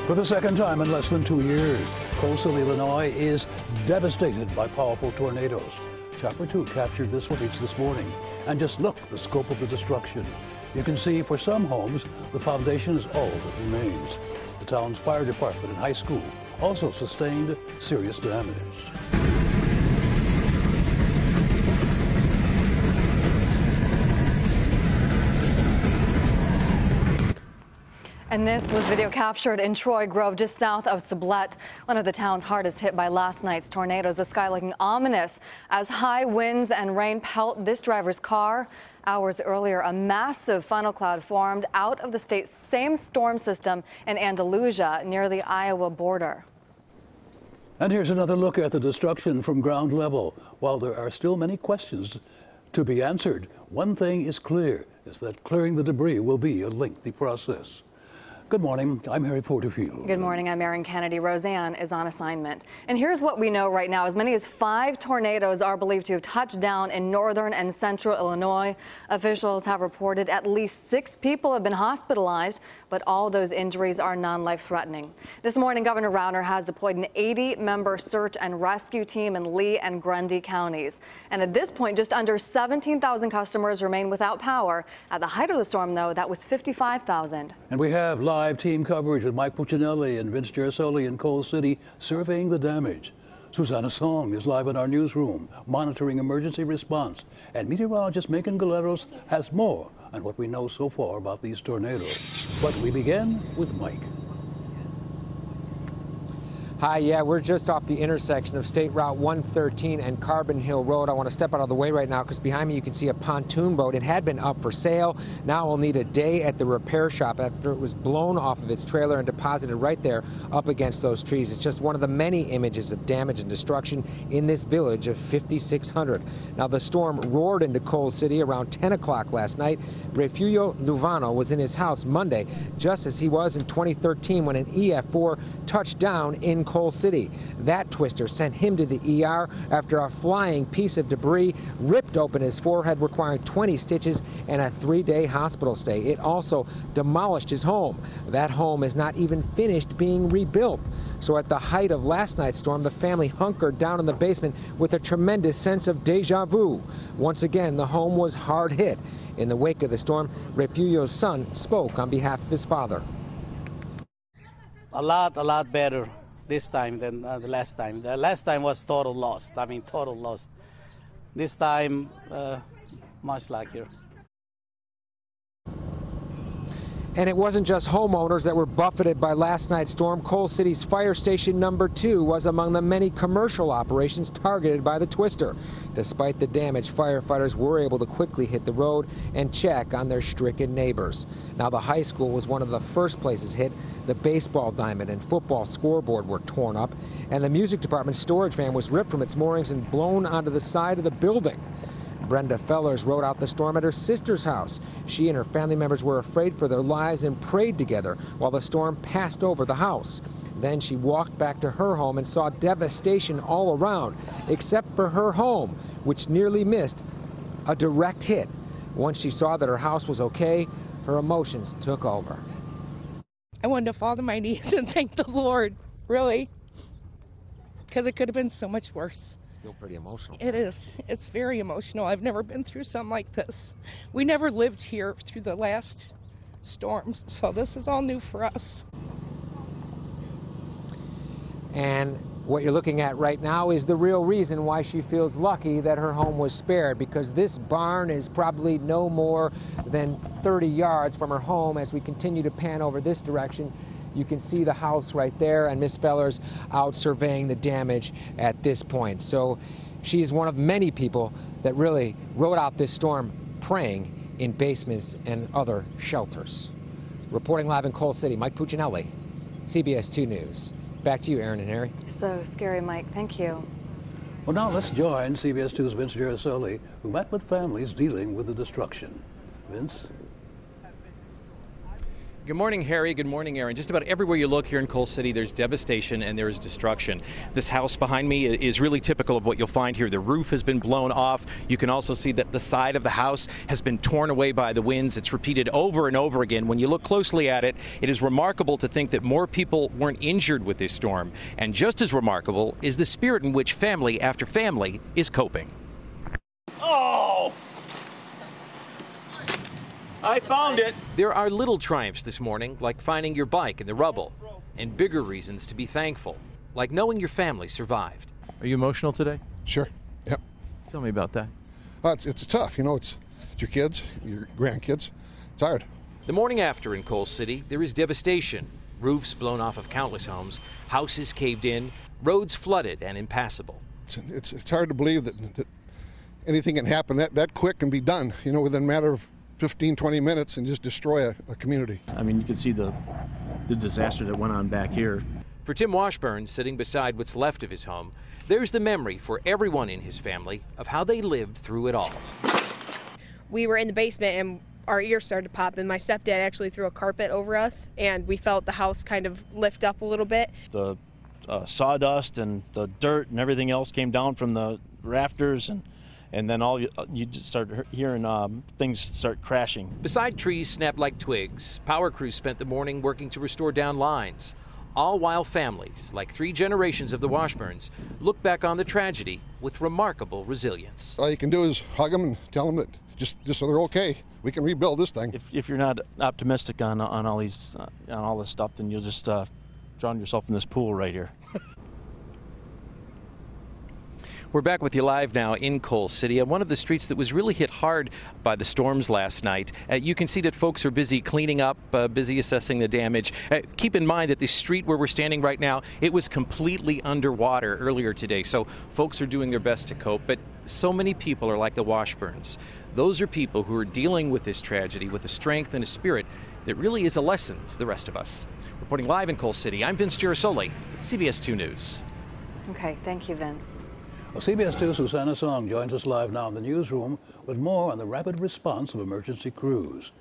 For the second time in less than 2 years, Coal City, Illinois is devastated by powerful tornadoes. Chopper 2 captured this footage this morning. And just look, the scope of the destruction. You can see for some homes, the foundation is all that remains. The town's fire department and high school also sustained serious damage. And this was video captured in Troy Grove, just south of Sublette, one of the towns hardest hit by last night's tornadoes. The sky looking ominous as high winds and rain pelt this driver's car. Hours earlier, a massive funnel cloud formed out of the state's same storm system in Andalusia near the Iowa border. And here's another look at the destruction from ground level. While there are still many questions to be answered, one thing is clear, is that clearing the debris will be a lengthy process. Good morning, I'm Harry Porterfield. Good morning, I'm Erin Kennedy. Roseanne is on assignment. And here's what we know right now. As many as 5 tornadoes are believed to have touched down in northern and central Illinois. Officials have reported at least 6 people have been hospitalized, but all those injuries are non-life-threatening. This morning, Governor Rauner has deployed an 80-member search and rescue team in Lee and Grundy counties. And at this point, just under 17,000 customers remain without power. At the height of the storm, though, that was 55,000. And we have live team coverage with Mike Puccinelli and Vince Girasoli in Coal City surveying the damage. Susanna Song is live in our newsroom monitoring emergency response. And meteorologist Megan Galeros has more on what we know so far about these tornadoes. But we begin with Mike. Hi, yeah, we're just off the intersection of State Route 113 and Carbon Hill Road. I want to step out of the way right now because behind me you can see a pontoon boat. It had been up for sale. Now we'll need a day at the repair shop after it was blown off of its trailer and deposited right there up against those trees. It's just one of the many images of damage and destruction in this village of 5,600. Now the storm roared into Coal City around 10 o'clock last night. Refugio Luvano was in his house Monday, just as he was in 2013 when an EF4 touched down in Coal City. That twister sent him to the ER after a flying piece of debris ripped open his forehead, requiring 20 stitches and a 3-day hospital stay. It also demolished his home. That home is not even finished being rebuilt. So at the height of last night's storm, the family hunkered down in the basement with a tremendous sense of deja vu. Once again, the home was hard hit. In the wake of the storm, Refugio's son spoke on behalf of his father. A lot better this time than the last time. The last time was total loss. I mean, total loss. This time, much luckier. And it wasn't just homeowners that were buffeted by last night's storm. Coal City's Fire Station number 2 was among the many commercial operations targeted by the twister. Despite the damage, firefighters were able to quickly hit the road and check on their stricken neighbors. Now, the high school was one of the first places hit. The baseball diamond and football scoreboard were torn up, and the music department's storage van was ripped from its moorings and blown onto the side of the building. Brenda Fellers rode out the storm at her sister's house. She and her family members were afraid for their lives and prayed together while the storm passed over the house. Then she walked back to her home and saw devastation all around, except for her home, which nearly missed a direct hit. Once she saw that her house was okay, her emotions took over. I wanted to fall to my knees and thank the Lord, really, because it could have been so much worse. Still pretty emotional. It is. It's very emotional. I've never been through something like this. We never lived here through the last storms, so this is all new for us. And what you're looking at right now is the real reason why she feels lucky that her home was spared, because this barn is probably no more than 30 yards from her home. As we continue to pan over this direction, you can see the house right there, and Miss Fellers out surveying the damage at this point. So she is one of many people that really rode out this storm praying in basements and other shelters. Reporting live in Coal City, Mike Puccinelli, CBS 2 News. Back to you, Erin and Harry. So scary, Mike. Thank you. Well, now let's join CBS 2's Vince Girasoli, who met with families dealing with the destruction. Vince? Good morning, Harry. Good morning, Aaron. Just about everywhere you look here in Coal City, there's devastation and there is destruction. This house behind me is really typical of what you'll find here. The roof has been blown off. You can also see that the side of the house has been torn away by the winds. It's repeated over and over again. When you look closely at it, it is remarkable to think that more people weren't injured with this storm. And just as remarkable is the spirit in which family after family is coping. Oh! I found it. There are little triumphs this morning, like finding your bike in the rubble, and bigger reasons to be thankful, like knowing your family survived. Are you emotional today? Sure. Yep. Tell me about that. It's tough. You know, it's your kids, your grandkids. It's hard. The morning after in Coal City, there is devastation. Roofs blown off of countless homes, houses caved in, roads flooded and impassable. It's hard to believe that anything can happen that quick and be done, you know, within a matter of 15, 20 minutes and just destroy a community. I mean, you can see the disaster that went on back here. For Tim Washburn, sitting beside what's left of his home, there's the memory for everyone in his family of how they lived through it all. We were in the basement and our ears started to pop, and my stepdad actually threw a carpet over us, and we felt the house kind of lift up a little bit. The sawdust and the dirt and everything else came down from the rafters, and then you just start hearing things start crashing. Beside trees snapped like twigs, power crews spent the morning working to restore down lines, all while families, like 3 generations of the Washburns, look back on the tragedy with remarkable resilience. All you can do is hug them and tell them that just so they're okay. We can rebuild this thing. If you're not optimistic on all these on all this stuff, then you'll just drown yourself in this pool right here. We're back with you live now in Coal City on one of the streets that was really hit hard by the storms last night. You can see that folks are busy cleaning up, busy assessing the damage. Keep in mind that the street where we're standing right now, it was completely underwater earlier today, so folks are doing their best to cope. But so many people are like the Washburns. Those are people who are dealing with this tragedy with a strength and a spirit that really is a lesson to the rest of us. Reporting live in Coal City, I'm Vince Girasoli, CBS 2 News. Okay, thank you, Vince. Well, CBS 2's Susanna Song joins us live now in the newsroom with more on the rapid response of emergency crews.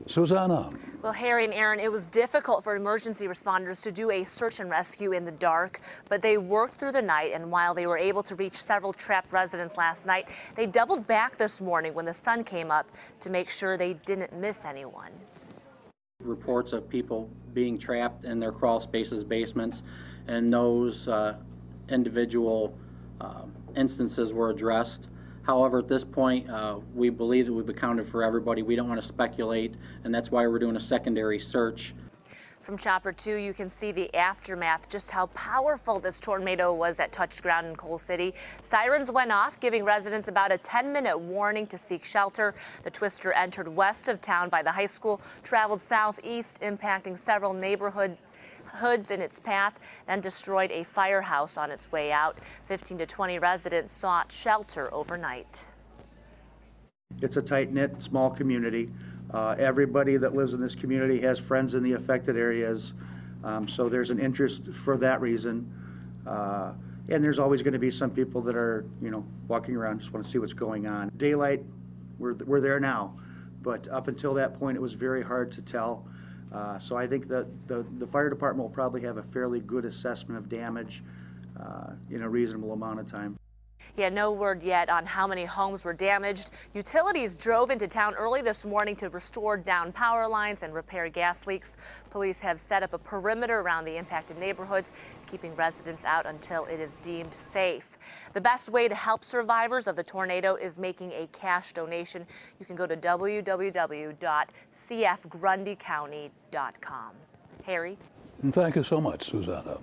Susanna. Well, Harry and Aaron, it was difficult for emergency responders to do a search and rescue in the dark, but they worked through the night, and while they were able to reach several trapped residents last night, they doubled back this morning when the sun came up to make sure they didn't miss anyone. Reports of people being trapped in their crawl spaces, basements, and those individual instances were addressed. However, at this point, we believe that we've accounted for everybody. We don't want to speculate, and that's why we're doing a secondary search. From Chopper 2, you can see the aftermath, just how powerful this tornado was that touched ground in Coal City. Sirens went off, giving residents about a 10-minute warning to seek shelter. The twister entered west of town by the high school, traveled southeast, impacting several neighborhoods in its path, then destroyed a firehouse on its way out. 15 to 20 residents sought shelter overnight. It's a tight-knit, small community. Everybody that lives in this community has friends in the affected areas, so there's an interest for that reason. And there's always going to be some people that are, walking around, just want to see what's going on. Daylight, we're there now, but up until that point, it was very hard to tell. So I think that the fire department will probably have a fairly good assessment of damage in a reasonable amount of time. Yeah, no word yet on how many homes were damaged. Utilities drove into town early this morning to restore down power lines and repair gas leaks. Police have set up a perimeter around the impacted neighborhoods, keeping residents out until it is deemed safe. The best way to help survivors of the tornado is making a cash donation. You can go to www.cfgrundycounty.com. Harry? And thank you so much, Susanna.